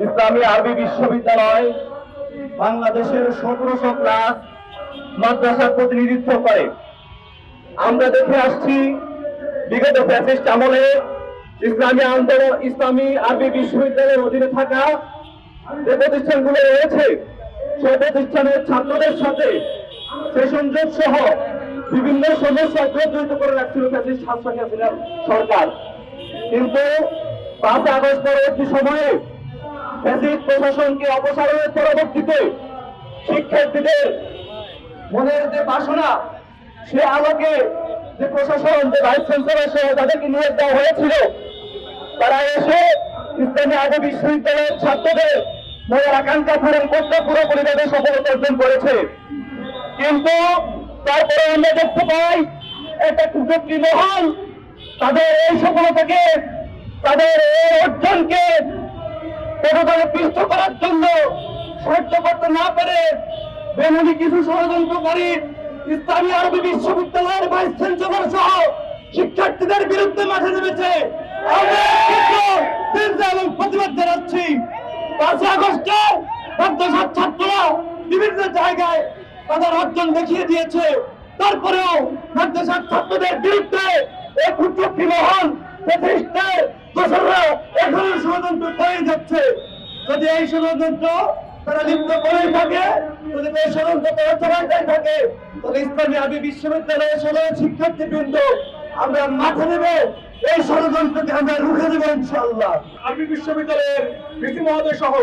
ইসলামী আরবি বিশ্ববিদ্যালয় বাংলাদেশের 1700 ক্লাস মাদ্রাসার প্রতিনিধিত্ব করে। আমরা দেখে আসছি বিগত ফ্যাসিস্ট আমলে ইসলামী আরবি বিশ্ববিদ্যালয়ের অধীনে থাকা যে প্রতিষ্ঠানগুলো রয়েছে সেই প্রতিষ্ঠানের ছাত্রদের সাথে সেশন জোট সহ বিভিন্ন সমস্যা জড়িত করে রাখছিল ফ্যাসিস্ট হাসিনা সরকার। কিন্তু 5 আগস্ট পরবর্তী সময়ে ফ্যাসিস্ট প্রশাসনকে অপসারণের পরবর্তীতে শিক্ষার্থীদের মনের যে বাসনা সে আলোকে যে প্রশাসন যে ভাইস চ্যান্সেলর সহ তাদেরকে নিয়োগ দেওয়া হয়েছিল, তারা এসে ইসলামী আরবি বিশ্ববিদ্যালয়ের ছাত্রদের মনের আকাঙ্ক্ষা পূরণ করতে পুরোপুরি তাদের সফলতা অর্জন করেছে। কিন্তু তারপরে আমরা দেখতে পাই একটা কুচক্রী মহল তাদের এই সফলতাকে, তাদের এই অর্জনকে কোনোভাবে পিষ্ট করার জন্য সাহায্য করতে না পেরে বেমনি কিছু ষড়যন্ত্রকারী ইসলামী আরবি বিশ্ববিদ্যালয়ের ভাইস চ্যান্সেলর সহ শিক্ষার্থীদের বিরুদ্ধে মাঠে নেমেছে। আমরা এবং প্রতিবাদ জানাচ্ছি। 5 আগস্টে মাদ্রাসার ছাত্ররা বিভিন্ন জায়গায় তাদের অর্জন দেখিয়ে দিয়েছে, তারপরেও মাদ্রাসার ছাত্রদের বিরুদ্ধে এই কুচক্রী মহল দোসররা এখনো ষড়যন্ত্র করে যাচ্ছে। যদি এই ষড়যন্ত্র তারা লিপ্ত করে থাকে, যদি এই ষড়যন্ত্র তারা চালাতে থাকে, তাহলে ইসলামী আরবি বিশ্ববিদ্যালয়ের সাধারণ শিক্ষার্থীবৃন্দ আমরা মাঠে নেব, এই ষড়যন্ত্রকে আমরা রুখে দেবো ইনশাআল্লাহ। আরবি বিশ্ববিদ্যালয়ের ভিসি মহোদয় সহ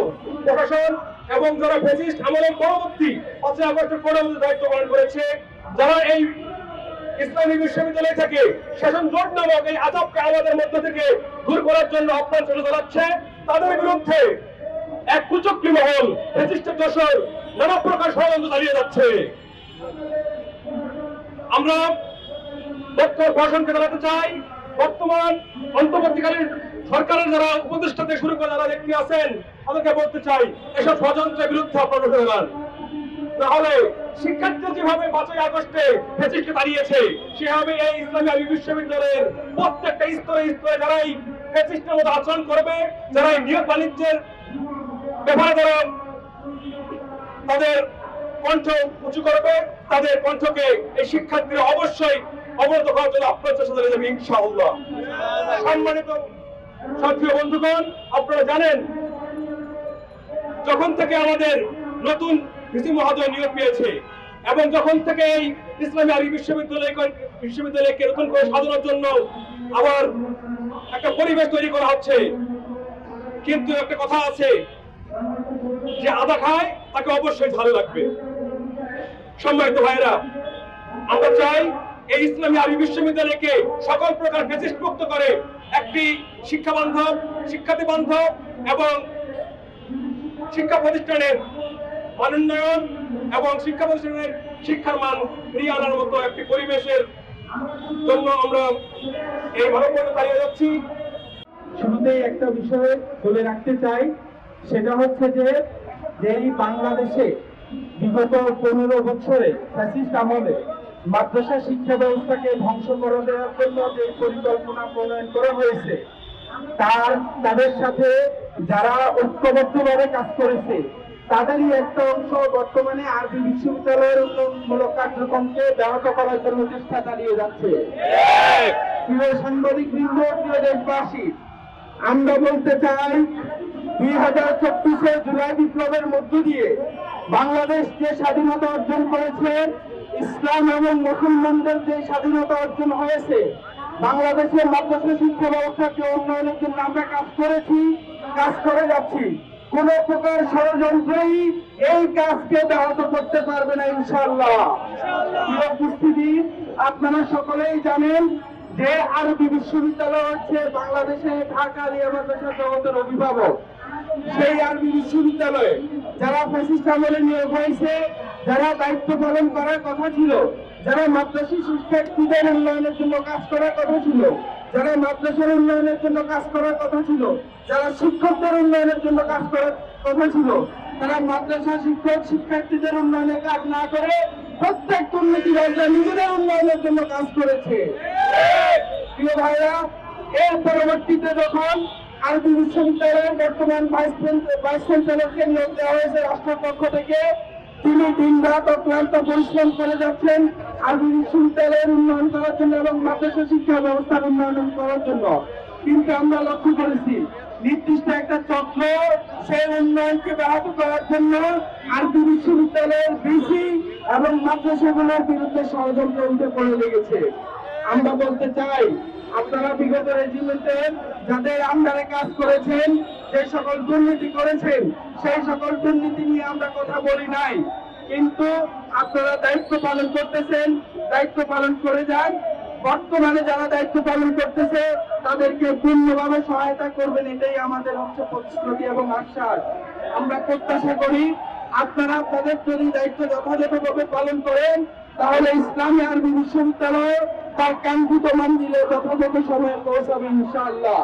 প্রশাসন এবং যারা ফ্যাসিস্ট আমলের পরবর্তী 5 আগস্টের পরবর্তী দায়িত্ব পালন করেছে, যারা এই ইসলামী বিশ্ববিদ্যালয় থেকে সেশন জোট নামক এই আযাবকে আমাদের মধ্য থেকে দূর করার জন্য অপ্রাণ চেষ্টা চালাচ্ছে, তাদের বিরুদ্ধে এক কুচক্রী মহল ফ্যাসিস্টের দোসর নানা প্রকার ষড়যন্ত্র চালিয়ে যাচ্ছে। আমরা প্রশাসনকে জানাতে চাই, বর্তমান অন্তর্বর্তীকালীন সরকারের যারা উপদেষ্টা থেকে শুরু করে যারা ব্যক্তি আছেন, তাদেরকে বলতে চাই এসব ষড়যন্ত্রের বিরুদ্ধে আপনারা উঠে দাঁড়ান। তাহলে শিক্ষার্থীরা যেভাবে 5 আগস্টে ফ্যাসিস্টকে তাড়িয়েছে, সেভাবে এই ইসলামী আরবি বিশ্ববিদ্যালয়ের প্রত্যেকটা স্তরে স্তরে যারা এই ফ্যাসিস্টের মতো আচরণ করবে, যারা এই নিয়োগ বাণিজ্যের ব্যাপারে যারা তাদের কণ্ঠ উঁচু করবে, তাদের কণ্ঠকে এই শিক্ষার্থীরা অবশ্যই অবনত করার জন্য আপনার চেষ্টা চালিয়ে যাবে ইনশাআল্লাহ। সম্মানিত সাথী বন্ধুগণ, আপনারা জানেন যখন থেকে আমাদের নতুন ভিসি মহোদয় নিয়োগ পেয়েছে এবং যখন থেকে এই ইসলামী আরবি বিশ্ববিদ্যালয়কে নতুন করে সাজানোর জন্য আবার একটা পরিবেশ তৈরি করা হচ্ছে, কিন্তু একটা কথা আছে যে আদা খায় তাকে অবশ্যই ভালো লাগবে। সম্মানিত ভাইরা, আমরা চাই এই ইসলামী আরবি বিশ্ববিদ্যালয়কে সকল প্রকার ফ্যাসিস্ট মুক্ত করে একটি শিক্ষা বান্ধব, শিক্ষার্থী বান্ধব এবং শিক্ষা প্রতিষ্ঠানের মানোন্নয়ন এবং শিক্ষা প্রতিষ্ঠানের শিক্ষার মান ফিরিয়ে আনার মতো একটি পরিবেশের জন্য আমরা এই মানববন্ধন চালিয়ে যাচ্ছি। শুরুতেই একটা বিষয় বলে রাখতে চাই, সেটা হচ্ছে যে এই বাংলাদেশে বিগত 15 বছরে ফ্যাসিস্ট আমলে মাদ্রাসা শিক্ষা ব্যবস্থাকে ধ্বংস করে দেওয়ার জন্য যে পরিকল্পনা প্রণয়ন করা হয়েছে, তাদের সাথে যারা ঐক্যবদ্ধভাবে কাজ করেছে তাদেরই একটা অংশ বর্তমানে আরবি বিশ্ববিদ্যালয়ের উন্নয়নমূলক কার্যক্রমকে ব্যাহত করার জন্য চেষ্টা চালিয়ে যাচ্ছে। প্রিয় সাংবাদিক বৃন্দ, প্রিয় দেশবাসী, আমরা বলতে চাই 2024 জুলাই বিপ্লবের মধ্য দিয়ে বাংলাদেশ যে স্বাধীনতা অর্জন করেছে, ইসলাম এবং মুসলমানদের যে স্বাধীনতা অর্জন হয়েছে, বাংলাদেশের মাদ্রাসা শিক্ষা ব্যবস্থাকে উন্নয়নের জন্য আমরা কাজ করেছি, কাজ করে যাচ্ছি। কোন প্রকার ষড়যন্ত্রই এই কাজকে ব্যাহত করতে পারবে না ইনশাআল্লাহ। উপস্থিতি, আপনারা সকলেই জানেন যে আরবি বিশ্ববিদ্যালয় হচ্ছে বাংলাদেশে ঢাকা আলিয়া মাদ্রাসা জগতের অভিভাবক। সেই আরবি বিশ্ববিদ্যালয়ে যারা ফ্যাসিস্ট আমলে নিয়োগ হয়েছে, যারা দায়িত্ব পালন করার কথা ছিল, যারা মাদ্রাসা শিক্ষার্থীদের উন্নয়নের জন্য কাজ করার কথা ছিল, যারা মাদ্রাসার উন্নয়নের জন্য কাজ করার কথা ছিল, যারা শিক্ষকদের উন্নয়নের জন্য কাজ করার কথা ছিল, তারা মাদ্রাসা শিক্ষার্থীদের উন্নয়নের কাজ না করে প্রত্যেক দুর্নীতিবাজরা নিজেদের উন্নয়নের জন্য কাজ করেছে। প্রিয় ভাইরা, এর পরবর্তীতে যখন আরবি বিশ্ববিদ্যালয়ের বর্তমান ভাইস চ্যান্সেলরকে নিয়োগ দেওয়া হয়েছে রাষ্ট্রের পক্ষ থেকে। তিনি দিন রাত অক্লান্ত পরিশ্রম করে যাচ্ছেন আরবি বিশ্ববিদ্যালয়ের উন্নয়ন করার জন্য এবং মাদ্রাসা শিক্ষা ব্যবস্থার উন্নয়ন করার জন্য। কিন্তু আমরা লক্ষ্য করেছি নির্দিষ্ট একটা চক্র সেই উন্নয়নকে ব্যাহত করার জন্য আরবি বিশ্ববিদ্যালয়ের ভিসি এবং মাদ্রাসাগুলোর বিরুদ্ধে ষড়যন্ত্র উঠে পড়ে লেগেছে। আমরা বলতে চাই, আপনারা বিগত রেজিমেন্টের যাদের আন্ডারে কাজ করেছেন, যে সকল দুর্নীতি করেছেন, সেই সকল দুর্নীতি নিয়ে আমরা কথা বলি নাই। কিন্তু আপনারা দায়িত্ব পালন করতেছেন, দায়িত্ব পালন করে যান। বর্তমানে যারা দায়িত্ব পালন করতেছে তাদেরকে পূর্ণভাবে সহায়তা করবেন, এটাই আমাদের হচ্ছে প্রতিশ্রুতি এবং আশ্বাস। আমরা প্রত্যাশা করি আপনারা আপনাদের যদি দায়িত্ব যথাযথভাবে পালন করেন, তাহলে ইসলামী আরবি বিশ্ববিদ্যালয় তার কাঙ্ক্ষিত মঞ্জিলে যথাযথ সময়ে পৌঁছাবে ইনশাআল্লাহ।